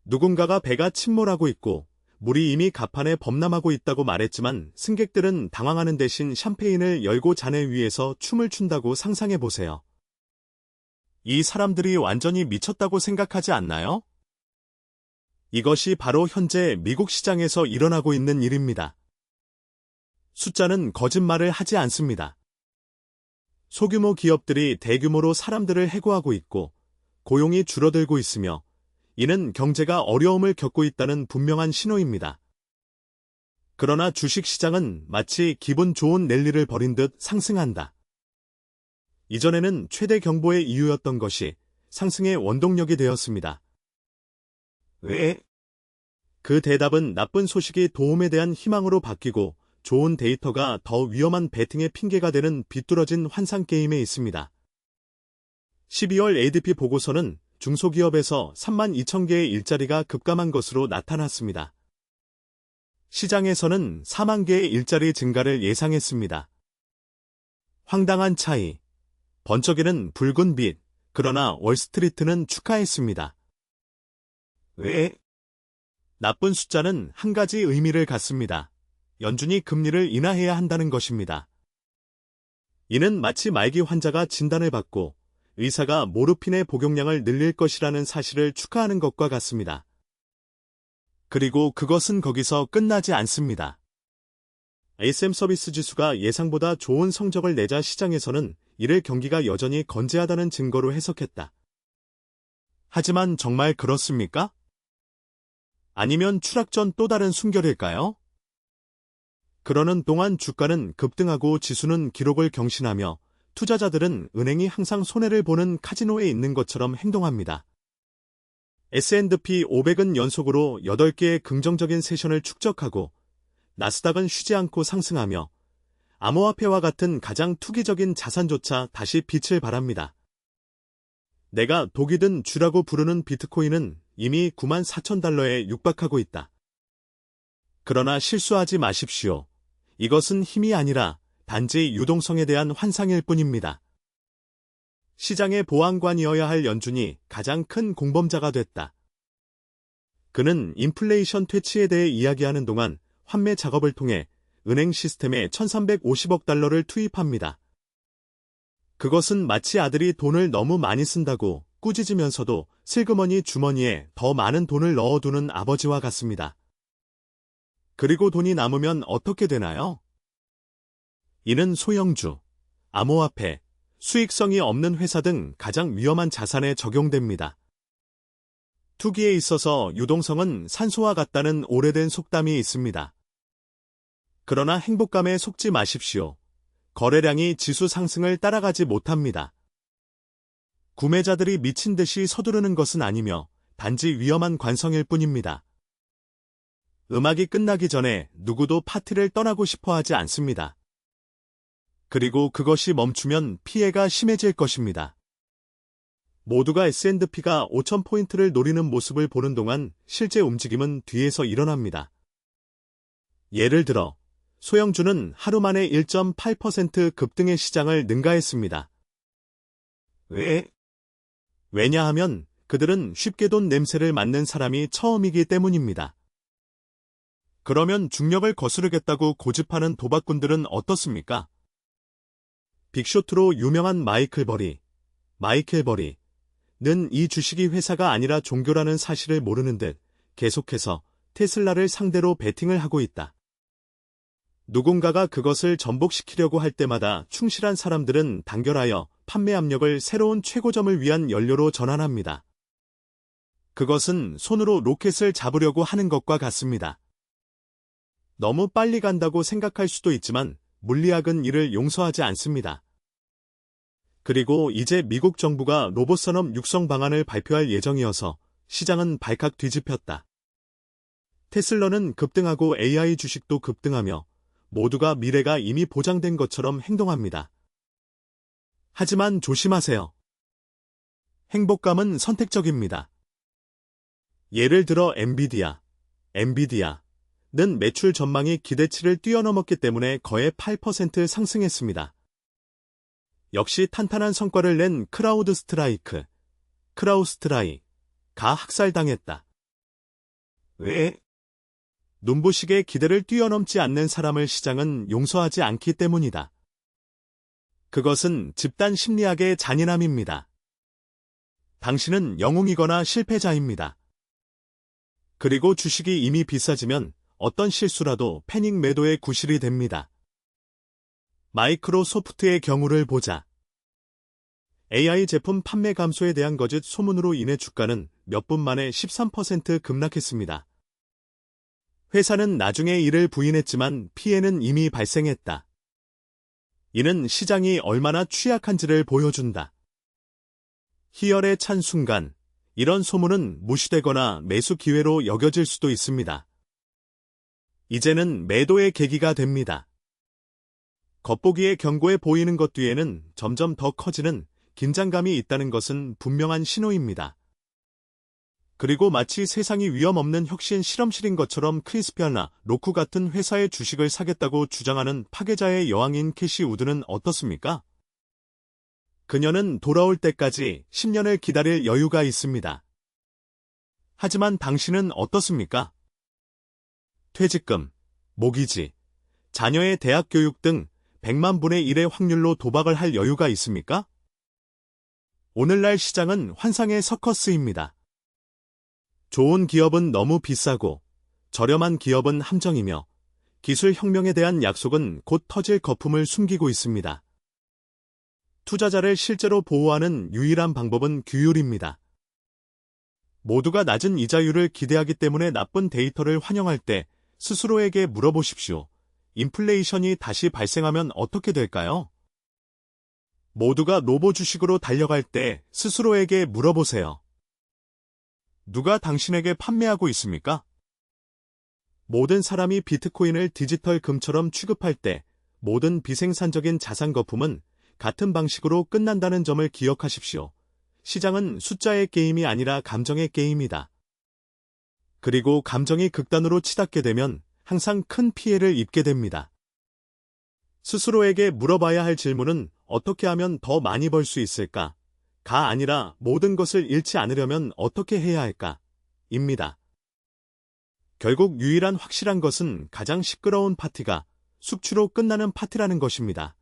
누군가가 배가 침몰하고 있고 물이 이미 갑판에 범람하고 있다고 말했지만 승객들은 당황하는 대신 샴페인을 열고 잔해 위에서 춤을 춘다고 상상해 보세요. 이 사람들이 완전히 미쳤다고 생각하지 않나요? 이것이 바로 현재 미국 시장에서 일어나고 있는 일입니다. 숫자는 거짓말을 하지 않습니다. 소규모 기업들이 대규모로 사람들을 해고하고 있고 고용이 줄어들고 있으며 이는 경제가 어려움을 겪고 있다는 분명한 신호입니다. 그러나 주식시장은 마치 기분 좋은 랠리를 벌인 듯 상승한다. 이전에는 최대 경보의 이유였던 것이 상승의 원동력이 되었습니다. 왜? 그 대답은 나쁜 소식이 도움에 대한 희망으로 바뀌고 좋은 데이터가 더 위험한 베팅의 핑계가 되는 비뚤어진 환상게임에 있습니다. 12월 ADP 보고서는 중소기업에서 32,000개의 일자리가 급감한 것으로 나타났습니다. 시장에서는 4만 개의 일자리 증가를 예상했습니다. 황당한 차이. 번쩍이는 붉은 빛, 그러나 월스트리트는 축하했습니다. 왜? 나쁜 숫자는 한 가지 의미를 갖습니다. 연준이 금리를 인하해야 한다는 것입니다. 이는 마치 말기 환자가 진단을 받고 의사가 모르핀의 복용량을 늘릴 것이라는 사실을 축하하는 것과 같습니다. 그리고 그것은 거기서 끝나지 않습니다. ASM 서비스 지수가 예상보다 좋은 성적을 내자 시장에서는 이를 경기가 여전히 건재하다는 증거로 해석했다. 하지만 정말 그렇습니까? 아니면 추락 전 또 다른 숨결일까요? 그러는 동안 주가는 급등하고 지수는 기록을 경신하며 투자자들은 은행이 항상 손해를 보는 카지노에 있는 것처럼 행동합니다. S&P 500은 연속으로 8개의 긍정적인 세션을 축적하고 나스닥은 쉬지 않고 상승하며 암호화폐와 같은 가장 투기적인 자산조차 다시 빛을 발합니다. 내가 독이 든 쥐라고 부르는 비트코인은 이미 94,000달러에 육박하고 있다. 그러나 실수하지 마십시오. 이것은 힘이 아니라 단지 유동성에 대한 환상일 뿐입니다. 시장의 보안관이어야 할 연준이 가장 큰 공범자가 됐다. 그는 인플레이션 퇴치에 대해 이야기하는 동안 환매 작업을 통해 은행 시스템에 1,350억 달러를 투입합니다. 그것은 마치 아들이 돈을 너무 많이 쓴다고 꾸짖으면서도 슬그머니 주머니에 더 많은 돈을 넣어두는 아버지와 같습니다. 그리고 돈이 남으면 어떻게 되나요? 이는 소형주, 암호화폐, 수익성이 없는 회사 등 가장 위험한 자산에 적용됩니다. 투기에 있어서 유동성은 산소와 같다는 오래된 속담이 있습니다. 그러나 행복감에 속지 마십시오. 거래량이 지수 상승을 따라가지 못합니다. 구매자들이 미친 듯이 서두르는 것은 아니며 단지 위험한 관성일 뿐입니다. 음악이 끝나기 전에 누구도 파티를 떠나고 싶어 하지 않습니다. 그리고 그것이 멈추면 피해가 심해질 것입니다. 모두가 S&P가 5,000포인트를 노리는 모습을 보는 동안 실제 움직임은 뒤에서 일어납니다. 예를 들어 소형주는 하루 만에 1.8% 급등의 시장을 능가했습니다. 왜? 왜냐하면 그들은 쉽게 돈 냄새를 맡는 사람이 처음이기 때문입니다. 그러면 중력을 거스르겠다고 고집하는 도박꾼들은 어떻습니까? 빅쇼트로 유명한 마이클 버리는 이 주식이 회사가 아니라 종교라는 사실을 모르는 듯 계속해서 테슬라를 상대로 베팅을 하고 있다. 누군가가 그것을 전복시키려고 할 때마다 충실한 사람들은 단결하여 판매 압력을 새로운 최고점을 위한 연료로 전환합니다. 그것은 손으로 로켓을 잡으려고 하는 것과 같습니다. 너무 빨리 간다고 생각할 수도 있지만 물리학은 이를 용서하지 않습니다. 그리고 이제 미국 정부가 로봇 산업 육성 방안을 발표할 예정이어서 시장은 발칵 뒤집혔다. 테슬라는 급등하고 AI 주식도 급등하며 모두가 미래가 이미 보장된 것처럼 행동합니다. 하지만 조심하세요. 행복감은 선택적입니다. 예를 들어 엔비디아는 매출 전망이 기대치를 뛰어넘었기 때문에 거의 8% 상승했습니다. 역시 탄탄한 성과를 낸 크라우드스트라이크가 학살당했다. 왜? 눈부시게 기대를 뛰어넘지 않는 사람을 시장은 용서하지 않기 때문이다. 그것은 집단 심리학의 잔인함입니다. 당신은 영웅이거나 실패자입니다. 그리고 주식이 이미 비싸지면 어떤 실수라도 패닉 매도의 구실이 됩니다. 마이크로소프트의 경우를 보자. AI 제품 판매 감소에 대한 거짓 소문으로 인해 주가는 몇 분 만에 13% 급락했습니다. 회사는 나중에 이를 부인했지만 피해는 이미 발생했다. 이는 시장이 얼마나 취약한지를 보여준다. 희열에 찬 순간, 이런 소문은 무시되거나 매수 기회로 여겨질 수도 있습니다. 이제는 매도의 계기가 됩니다. 겉보기에 견고해 보이는 것 뒤에는 점점 더 커지는 긴장감이 있다는 것은 분명한 신호입니다. 그리고 마치 세상이 위험 없는 혁신 실험실인 것처럼 크리스피아나 로쿠 같은 회사의 주식을 사겠다고 주장하는 파괴자의 여왕인 캐시 우드는 어떻습니까? 그녀는 돌아올 때까지 10년을 기다릴 여유가 있습니다. 하지만 당신은 어떻습니까? 퇴직금, 모기지, 자녀의 대학 교육 등 100만 분의 1의 확률로 도박을 할 여유가 있습니까? 오늘날 시장은 환상의 서커스입니다. 좋은 기업은 너무 비싸고 저렴한 기업은 함정이며 기술 혁명에 대한 약속은 곧 터질 거품을 숨기고 있습니다. 투자자를 실제로 보호하는 유일한 방법은 규율입니다. 모두가 낮은 이자율을 기대하기 때문에 나쁜 데이터를 환영할 때 스스로에게 물어보십시오. 인플레이션이 다시 발생하면 어떻게 될까요? 모두가 노보 주식으로 달려갈 때 스스로에게 물어보세요. 누가 당신에게 판매하고 있습니까? 모든 사람이 비트코인을 디지털 금처럼 취급할 때 모든 비생산적인 자산 거품은 같은 방식으로 끝난다는 점을 기억하십시오. 시장은 숫자의 게임이 아니라 감정의 게임이다. 그리고 감정이 극단으로 치닫게 되면 항상 큰 피해를 입게 됩니다. 스스로에게 물어봐야 할 질문은 어떻게 하면 더 많이 벌 수 있을까? 가 아니라 모든 것을 잃지 않으려면 어떻게 해야 할까? 입니다. 결국 유일한 확실한 것은 가장 시끄러운 파티가 숙취로 끝나는 파티라는 것입니다.